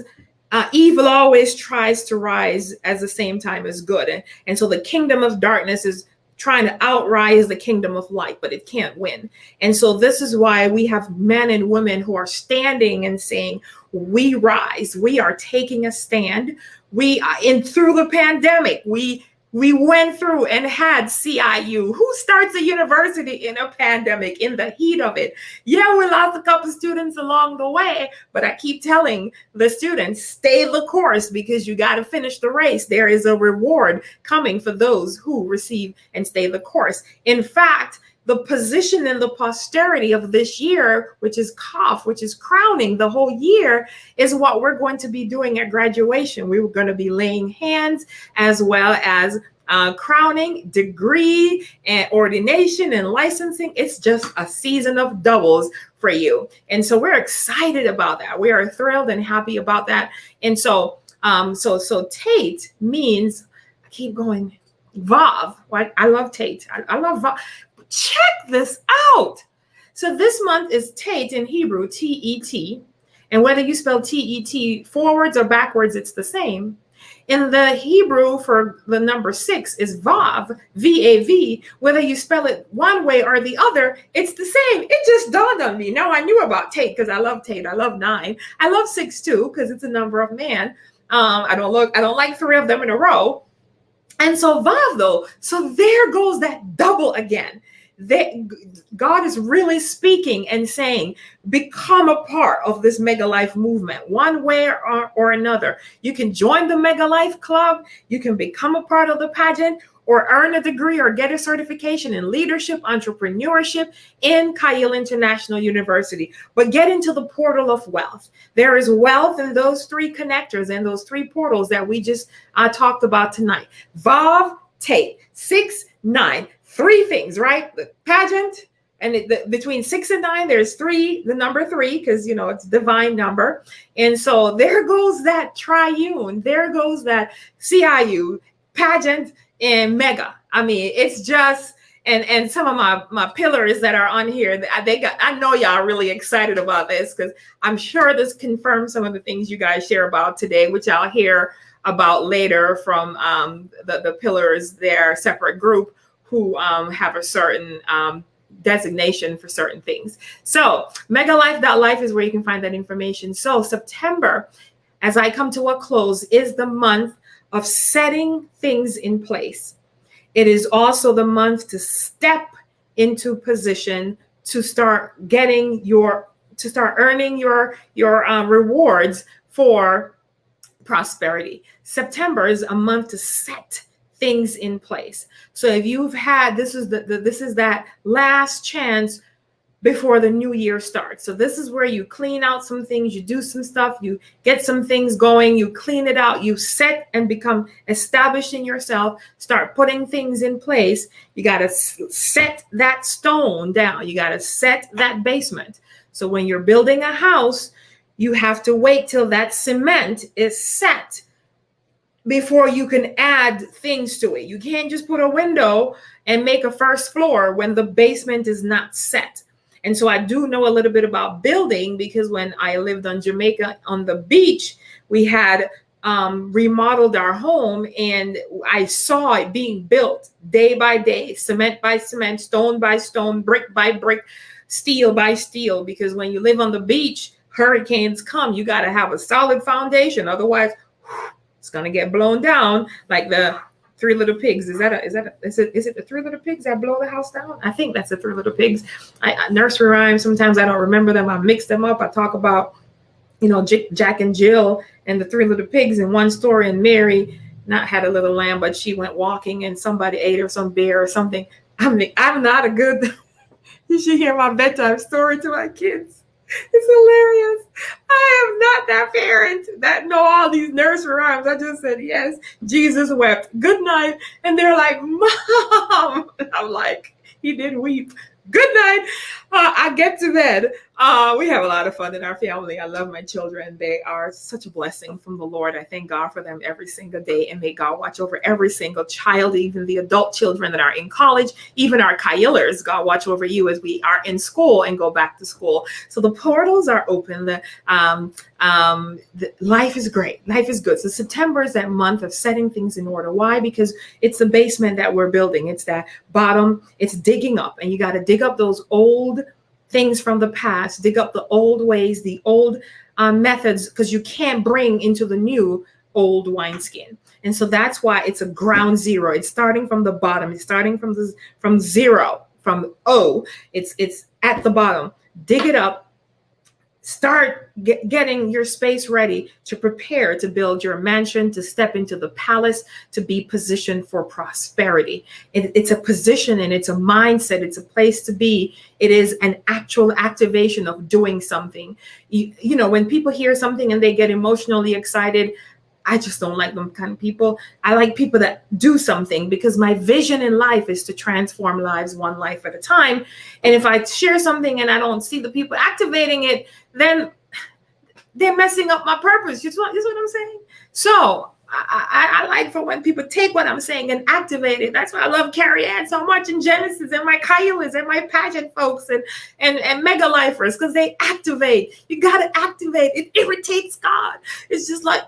evil always tries to rise at the same time as good. And so the kingdom of darkness is trying to outrise the kingdom of light, but it can't win. And so this is why we have men and women who are standing and saying, we rise, we are taking a stand. Through the pandemic, we went through and had CIU. Who starts a university in a pandemic, in the heat of it? Yeah, we lost a couple students along the way, but I keep telling the students, stay the course, because you got to finish the race. There is a reward coming for those who receive and stay the course. In fact, the position and the posterity of this year, which is Kaf, which is crowning the whole year, is what we're going to be doing at graduation. We were going to be laying hands as well as crowning, degree, and ordination and licensing. It's just a season of doubles for you. And so we're excited about that. We are thrilled and happy about that. And so, so Tate means, I keep going, Vav. What? I love Tate. I love Vav. Check this out. So this month is Tate in Hebrew, T-E-T. And whether you spell T-E-T forwards or backwards, it's the same. In the Hebrew for the number 6 is Vav, V-A-V. Whether you spell it one way or the other, it's the same. It just dawned on me. Now I knew about Tate because I love Tate. I love 9. I love 6 too because it's a number of man. I don't like 3 of them in a row. And so Vav though, so there goes that double again. God is really speaking and saying, become a part of this Mega Life movement, one way or another. You can join the Mega Life Club. You can become a part of the pageant or earn a degree or get a certification in leadership, entrepreneurship in Kyle International University. But get into the portal of wealth. There is wealth in those 3 connectors and those 3 portals that we just talked about tonight. Vav, Tate, 6, 9. 3 things, right? The pageant, and between 6 and 9, there's 3, the number 3, because, you know, it's divine number. And so there goes that triune. There goes that CIU, pageant, and mega. I mean, it's just, and some of my pillars that are on here, I know y'all are really excited about this because I'm sure this confirms some of the things you guys share about today, which I'll hear about later from the pillars, their separate group, who have a certain designation for certain things. So megalife.life is where you can find that information. So September, as I come to a close, is the month of setting things in place. It is also the month to step into position to start earning your rewards for prosperity. September is a month to set things in place. So if you've had, this is that last chance before the new year starts. So this is where you clean out some things, you do some stuff, you get some things going, you clean it out, you set and become established in yourself, start putting things in place. You got to set that stone down. You got to set that basement. So when you're building a house, you have to wait till that cement is set before you can add things to it. You can't just put a window and make a first floor when the basement is not set. And so I do know a little bit about building because when I lived on Jamaica on the beach, we had remodeled our home and I saw it being built day by day, cement by cement, stone by stone, brick by brick, steel by steel. Because when you live on the beach, hurricanes come, you got to have a solid foundation. Otherwise, it's going to get blown down like the 3 Little Pigs. Is it the 3 Little Pigs that blow the house down? I think that's the 3 Little Pigs. Nursery rhymes, sometimes I don't remember them. I mix them up. I talk about, Jack and Jill and the 3 Little Pigs in one story, and Mary not had a little lamb, but she went walking and somebody ate her some beer or something. I'm not a good, you should hear my bedtime story to my kids. It's hilarious. I am not that parent that know all these nursery rhymes. I just said, yes, Jesus wept. Good night. And they're like, Mom. And I'm like, he did weep. Good night. I get to bed. We have a lot of fun in our family. I love my children. They are such a blessing from the Lord. I thank God for them every single day. And may God watch over every single child, even the adult children that are in college, even our Kylers. God watch over you as we are in school and go back to school. So the portals are open. The life is great. Life is good. So September is that month of setting things in order. Why? Because it's the basement that we're building. It's that bottom. It's digging up, and you got to dig up those old things from the past, dig up the old ways, the old methods, because you can't bring into the new old wineskin. And so that's why it's a ground zero. It's starting from the bottom. It's starting from zero, from O. It's at the bottom. Dig it up, Start getting your space ready to prepare to build your mansion, to step into the palace, to be positioned for prosperity. It's a position and it's a mindset. It's a place to be. It is an actual activation of doing something. You know, when people hear something and they get emotionally excited, I just don't like them kind of people. I like people that do something, because my vision in life is to transform lives one life at a time. And if I share something and I don't see the people activating it, then they're messing up my purpose. You know what I'm saying? So I like for when people take what I'm saying and activate it. That's why I love Carrie Ann so much, in Genesis, and my Kailas and my pageant folks and mega lifers, because they activate. You got to activate. It irritates God. It's just like,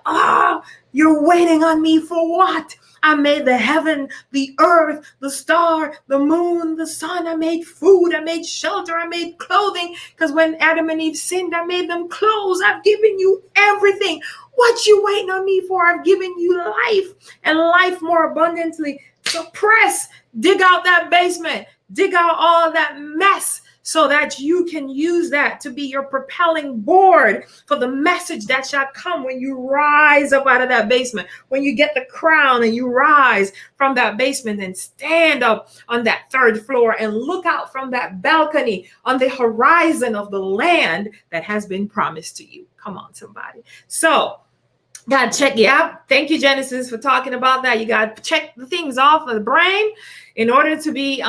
you're waiting on me for what? I made the heaven, the earth, the star, the moon, the sun. I made food. I made shelter. I made clothing. Because when Adam and Eve sinned, I made them clothes. I've given you everything. What you waiting on me for? I've given you life, and life more abundantly. So press, dig out that basement, dig out all that mess, so that you can use that to be your propelling board for the message that shall come when you rise up out of that basement, when you get the crown and you rise from that basement and stand up on that third floor and look out from that balcony on the horizon of the land that has been promised to you. Come on, somebody. So, got to check. Yeah. Thank you, Genesis, for talking about that. You got to check the things off of the brain in order to be,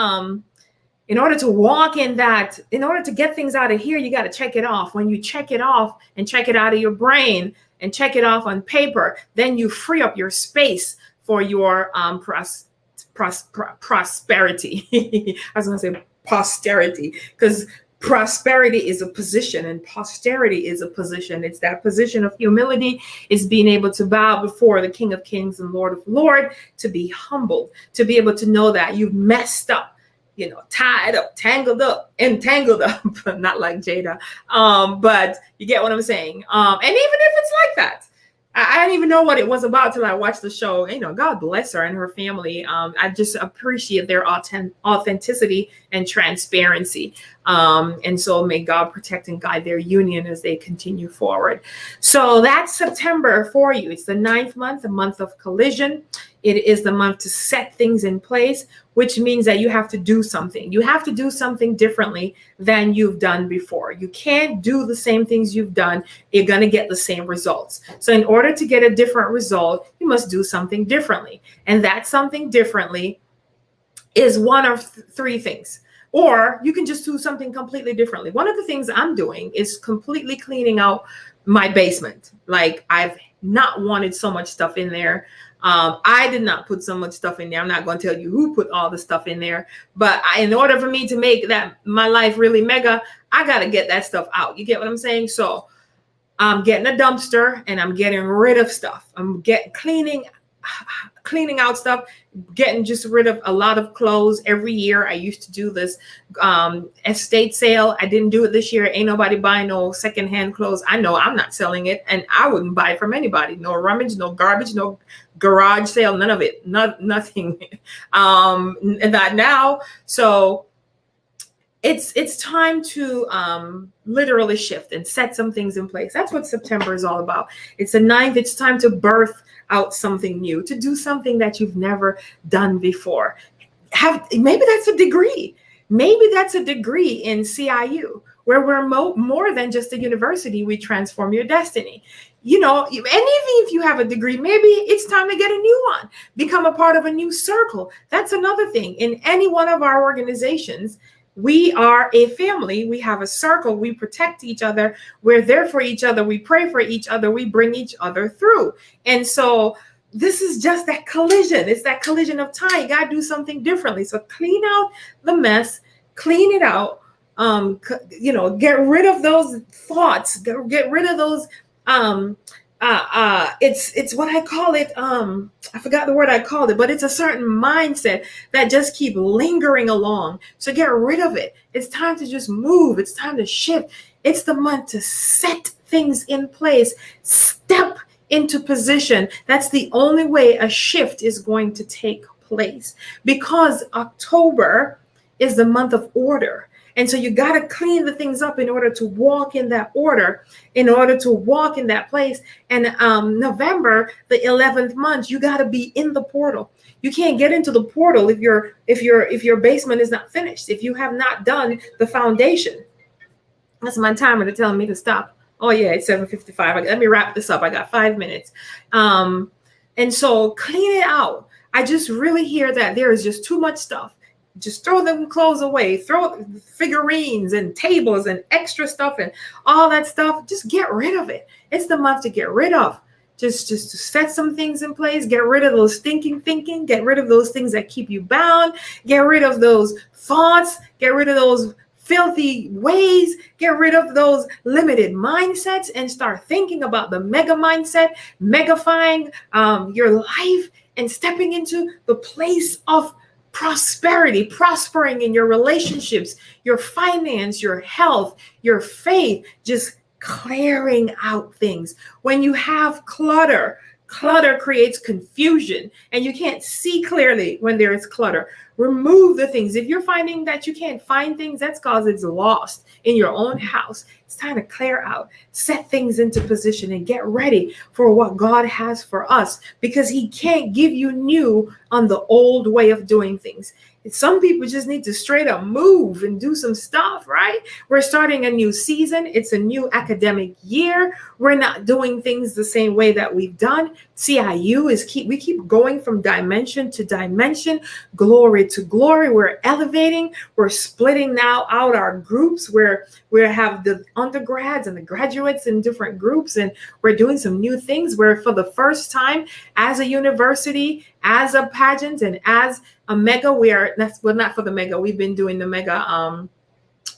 in order to walk in that, in order to get things out of here, you got to check it off. When you check it off and check it out of your brain and check it off on paper, then you free up your space for your prosperity. I was going to say posterity, because prosperity is a position and posterity is a position. It's that position of humility, is being able to bow before the King of Kings and Lord of Lords, to be humbled, to be able to know that you've messed up, you know, tied up, tangled up, entangled up, not like Jada. But you get what I'm saying. And even if it's like that, I didn't even know what it was about till I watched the show. You know, God bless her and her family. I just appreciate their authenticity and transparency. And so may God protect and guide their union as they continue forward. So that's September for you. It's the 9th month, the month of collision. It is the month to set things in place, which means that you have to do something. You have to do something differently than you've done before. You can't do the same things you've done. You're going to get the same results. So in order to get a different result, you must do something differently. And that something differently is one of three things. Or you can just do something completely differently. One of the things I'm doing is completely cleaning out my basement. Like, I've not wanted so much stuff in there. I did not put so much stuff in there. I'm not going to tell you who put all the stuff in there, but in order for me to make that my life really mega, I got to get that stuff out. You get what I'm saying? So I'm getting a dumpster and I'm getting rid of stuff. I'm cleaning out stuff, getting just rid of a lot of clothes. Every year I used to do this estate sale. I didn't do it this year. Ain't nobody buying no secondhand clothes. I know I'm not selling it, and I wouldn't buy it from anybody. No rummage, no garbage, no garage sale, none of it, nothing. And that now, so it's time to literally shift and set some things in place. That's what September is all about. It's the 9th. It's time to birth out something new, to do something that you've never done before. Maybe that's a degree. Maybe that's a degree in CIU, where we're more than just a university. We transform your destiny. You know, and even if you have a degree, maybe it's time to get a new one. Become a part of a new circle. That's another thing. In any one of our organizations, we are a family. We have a circle. We protect each other. We're there for each other. We pray for each other. We bring each other through. And so this is just that collision. It's that collision of time. You got to do something differently. So clean out the mess, clean it out, get rid of those thoughts, get rid of those, it's what I call it. I forgot the word I called it, but it's a certain mindset that just keep lingering along. So get rid of it. It's time to just move. It's time to shift. It's the month to set things in place. Step into position. That's the only way a shift is going to take place, because October is the month of order. And so you got to clean the things up in order to walk in that order, in order to walk in that place. And November, the 11th month, you got to be in the portal. You can't get into the portal if your basement is not finished, if you have not done the foundation. That's my timer telling me to stop. Oh yeah, it's 7:55. Let me wrap this up. I got 5 minutes. And so clean it out. I just really hear that there is just too much stuff. Just throw them clothes away, throw figurines and tables and extra stuff and all that stuff. Just get rid of it. It's the month to get rid of. Just to set some things in place, get rid of those stinking thinking, get rid of those things that keep you bound, get rid of those thoughts, get rid of those filthy ways, get rid of those limited mindsets and start thinking about the mega mindset, megafying your life and stepping into the place of prosperity, prospering in your relationships, your finance, your health, your faith, just clearing out things. When you have clutter, clutter creates confusion and you can't see clearly when there is clutter. Remove the things. If you're finding that you can't find things, that's because it's lost in your own house. It's time to clear out, set things into position and get ready for what God has for us, because he can't give you new on the old way of doing things. Some people just need to straight up move and do some stuff, right? We're starting a new season. It's a new academic year. We're not doing things the same way that we've done. CIU we keep going from dimension to dimension, glory to glory. We're elevating. We're splitting now out our groups where we have the undergrads and the graduates in different groups, and we're doing some new things where for the first time as a university, as a pageant, and as a mega, not for the mega. We've been doing the mega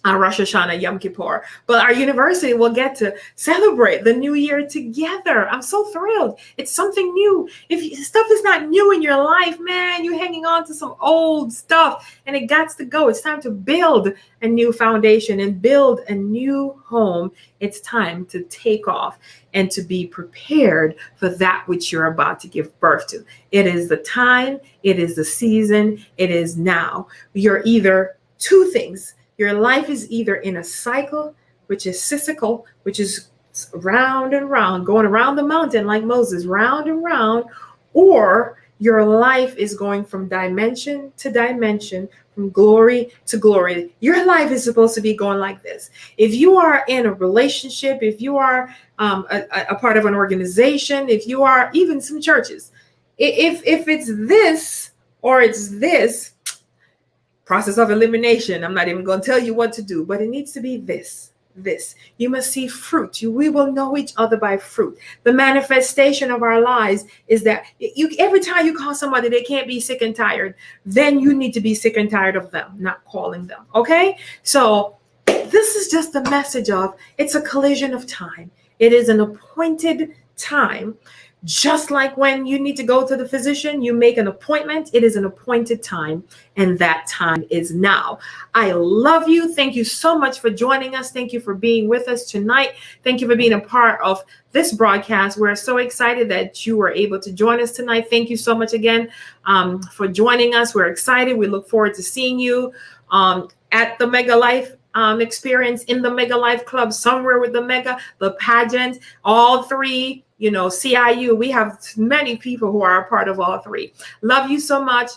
Rosh Hashanah, Yom Kippur, but our university will get to celebrate the new year together. I'm so thrilled. It's something new. If stuff is not new in your life, man, you're hanging on to some old stuff and it got to go. It's time to build a new foundation and build a new home. It's time to take off and to be prepared for that which you're about to give birth to. It is the time. It is the season. It is now. You're either two things. Your life is either in a cycle, which is cyclical, which is round and round, going around the mountain like Moses, round and round, or your life is going from dimension to dimension, from glory to glory. Your life is supposed to be going like this. If you are in a relationship, if you are a part of an organization, if you are even some churches, if it's this or it's this, process of elimination. I'm not even going to tell you what to do, but it needs to be this. You must see fruit. We will know each other by fruit. The manifestation of our lives is that every time you call somebody, they can't be sick and tired. Then you need to be sick and tired of them, not calling them. Okay? So this is just the message of it's a collision of time. It is an appointed time. Just like when you need to go to the physician, you make an appointment. It is an appointed time, and that time is now. I love you. Thank you so much for joining us. Thank you for being with us tonight. Thank you for being a part of this broadcast. We're so excited that you were able to join us tonight. Thank you so much again for joining us. We're excited. We look forward to seeing you at the Mega Life experience, in the Mega Life Club, somewhere with the Mega, the pageant, all three. CIU, we have many people who are a part of all three. Love you so much.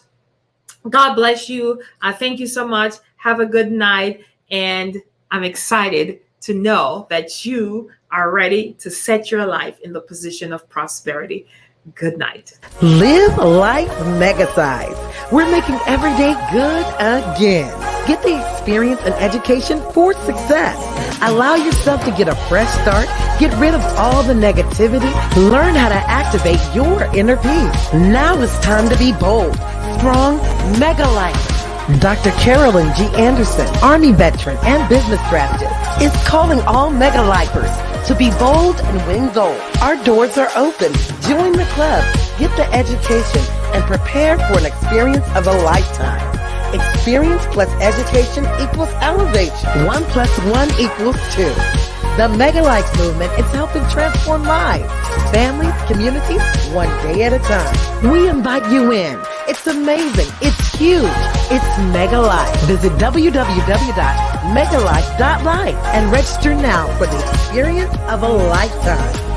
God bless you. Thank you so much. Have a good night. And I'm excited to know that you are ready to set your life in the position of prosperity. Good night. Live life mega size. We're making every day good again. Get the experience and education for success. Allow yourself to get a fresh start. Get rid of all the negativity. Learn how to activate your inner peace. Now it's time to be bold, strong, mega life. Dr. Carolyn G. Anderson, Army veteran and business strategist, is calling all mega lifers to be bold and win gold. Our doors are open. Join the club, get the education, and prepare for an experience of a lifetime. Experience plus education equals elevation. 1 + 1 = 2. The Mega Life movement is helping transform lives, families, communities, one day at a time. We invite you in. It's amazing. It's huge. It's Mega Life. Visit www megalife.life and register now for the experience of a lifetime.